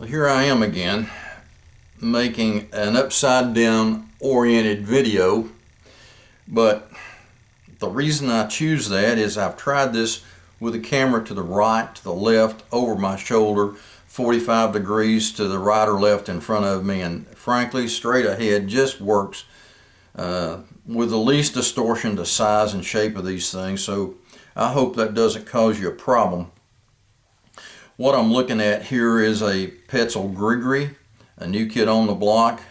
Well, here I am again making an upside down oriented video, but the reason I choose that is I've tried this with the camera to the right, to the left, over my shoulder, 45 degrees to the right or left in front of me, and frankly straight ahead just works with the least distortion to size and shape of these things. So I hope that doesn't cause you a problem. What I'm looking at here is a Petzl Grigri, a new kid on the block.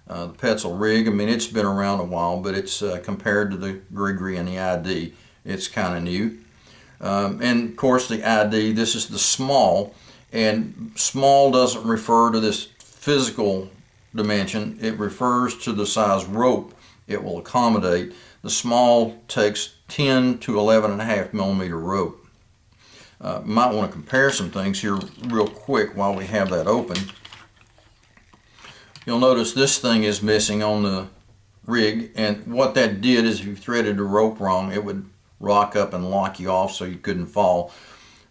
The Petzl rig, I mean, it's been around a while, but it's compared to the Grigri and the ID, it's kind of new. And of course the ID, this is the small, and small doesn't refer to this physical dimension, it refers to the size rope it will accommodate. The small takes 10 to 11.5 millimeter rope. Might want to compare some things here real quick while we have that open. You'll notice this thing is missing on the rig, and what that did is if you threaded the rope wrong, it would rock up and lock you off so you couldn't fall.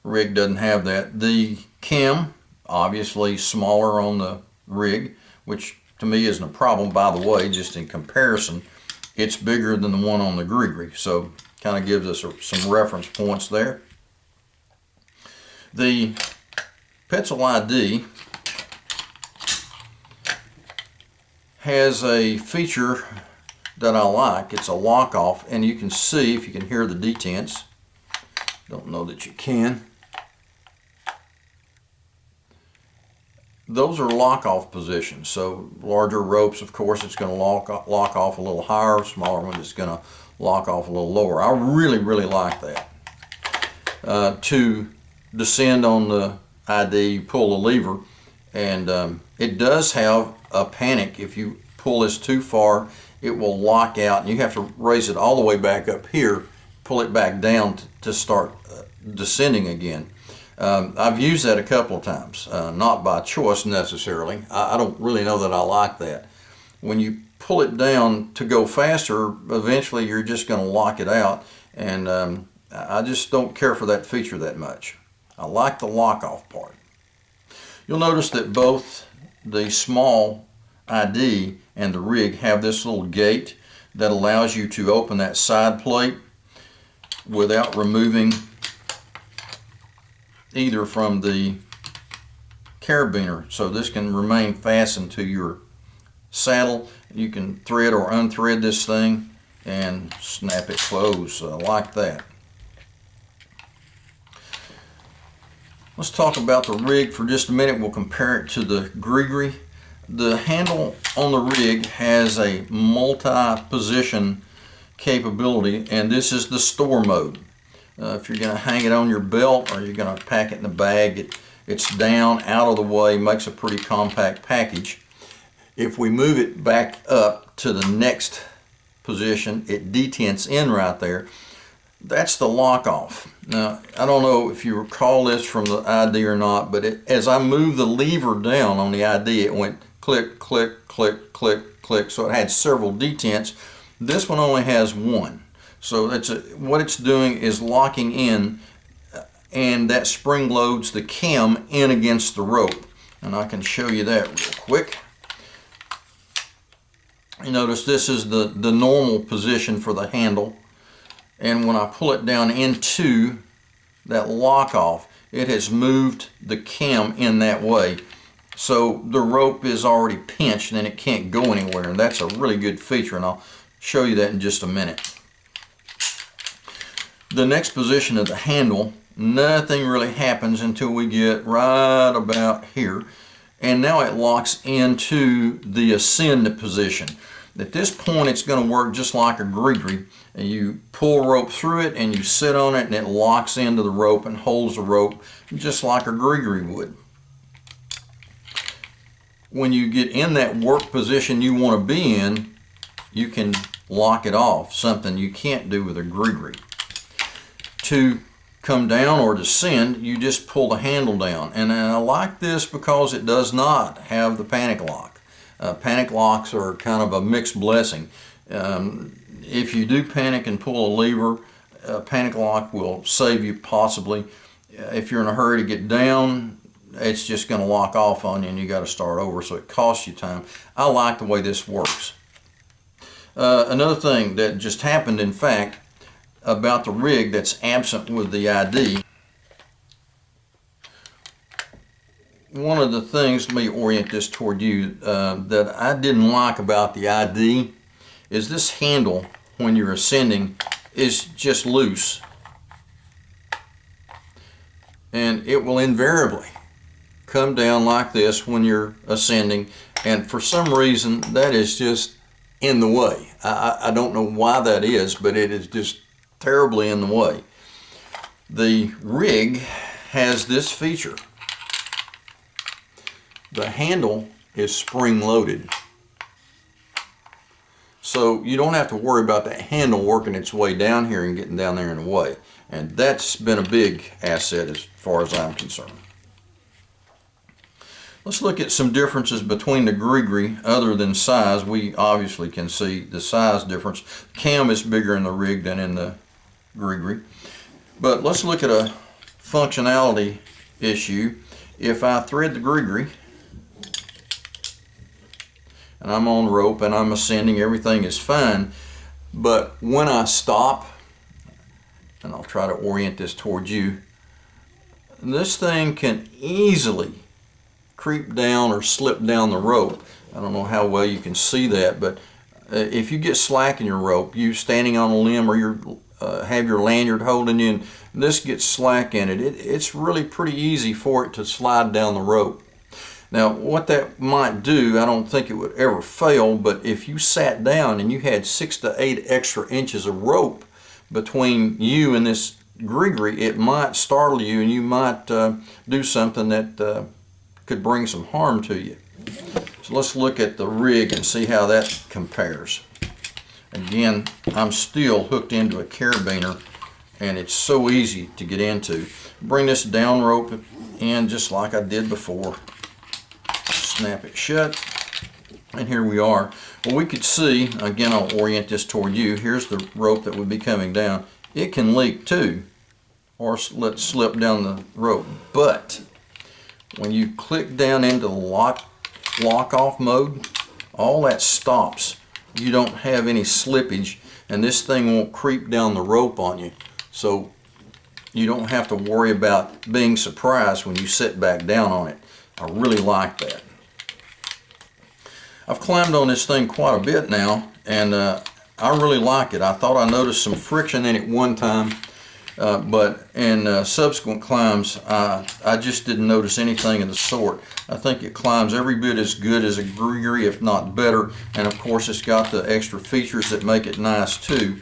The rig doesn't have that. The cam, obviously smaller on the rig, which to me isn't a problem, by the way, just in comparison. It's bigger than the one on the Grigri, so kind of gives us some reference points there. The Petzl ID has a feature that I like. It's a lock off, and you can see, if you can hear the detents, don't know that you can, those are lock off positions. So larger ropes, of course, it's going to lock off a little higher. Smaller ones, it's going to lock off a little lower. I really like that. To descend on the ID, you pull the lever, and it does have a panic. If you pull this too far, it will lock out, and you have to raise it all the way back up here, pull it back down to start descending again. I've used that a couple of times, not by choice necessarily. I don't really know that I like that. When you pull it down to go faster, eventually you're just going to lock it out, and I just don't care for that feature that much. I like the lock off part. You'll notice that both the small ID and the rig have this little gate that allows you to open that side plate without removing either from the carabiner. So this can remain fastened to your saddle. You can thread or unthread this thing and snap it closed like that. Let's talk about the rig for just a minute. We'll compare it to the Grigri. The handle on the rig has a multi-position capability, and this is the store mode. If you're going to hang it on your belt or you're going to pack it in a bag, it's down, out of the way, makes a pretty compact package. If we move it back up to the next position, it detents in right there. That's the lock off. Now, I don't know if you recall this from the ID or not, but as I moved the lever down on the ID, it went click, click, click, click, click. So it had several detents. This one only has one. So what it's doing is locking in, and that spring loads the cam in against the rope. And I can show you that real quick. You notice this is the normal position for the handle. And when I pull it down into that lock off, it has moved the cam in that way. So the rope is already pinched and it can't go anywhere, and that's a really good feature, and I'll show you that in just a minute. The next position of the handle, nothing really happens until we get right about here, and now it locks into the ascend position. At this point, it's going to work just like a Grigri. You pull rope through it and you sit on it, and it locks into the rope and holds the rope just like a Grigri would. When you get in that work position you want to be in, you can lock it off, something you can't do with a Grigri. To come down or descend, you just pull the handle down, and I like this because it does not have the panic lock. Panic locks are kind of a mixed blessing. If you do panic and pull a lever, a panic lock will save you possibly. If you're in a hurry to get down, it's just going to lock off on you and you got to start over, so it costs you time. I like the way this works. Another thing that just happened, in fact, about the rig that's absent with the ID. One of the things, let me orient this toward you, that I didn't like about the ID is this handle, when you're ascending, is just loose. And it will invariably come down like this when you're ascending, and for some reason that is just in the way. I don't know why that is, but it is just terribly in the way. The rig has this feature. The handle is spring-loaded, so you don't have to worry about that handle working its way down here and getting down there in the way. And that's been a big asset as far as I'm concerned. Let's look at some differences between the Grigri other than size. We obviously can see the size difference. Cam is bigger in the rig than in the Grigri. But let's look at a functionality issue. If I thread the Grigri and I'm on rope and I'm ascending, everything is fine. But when I stop, and I'll try to orient this towards you, this thing can easily creep down or slip down the rope. I don't know how well you can see that, but if you get slack in your rope, you standing on a limb, or you have your lanyard holding you, and this gets slack in it, it's really pretty easy for it to slide down the rope. Now, what that might do, I don't think it would ever fail, but if you sat down and you had 6 to 8 extra inches of rope between you and this Grigri, it might startle you and you might do something that could bring some harm to you. So let's look at the rig and see how that compares. Again, I'm still hooked into a carabiner and it's so easy to get into. Bring this down rope in just like I did before. Snap it shut, and here we are. Well, we could see, again, I'll orient this toward you. Here's the rope that would be coming down. It can leak too, or let it slip down the rope. But when you click down into lock off mode, all that stops. You don't have any slippage, and this thing won't creep down the rope on you. So you don't have to worry about being surprised when you sit back down on it. I really like that. I've climbed on this thing quite a bit now, and I really like it. I thought I noticed some friction in it one time, but in subsequent climbs, I just didn't notice anything of the sort. I think it climbs every bit as good as a Grigri, if not better, and of course it's got the extra features that make it nice too.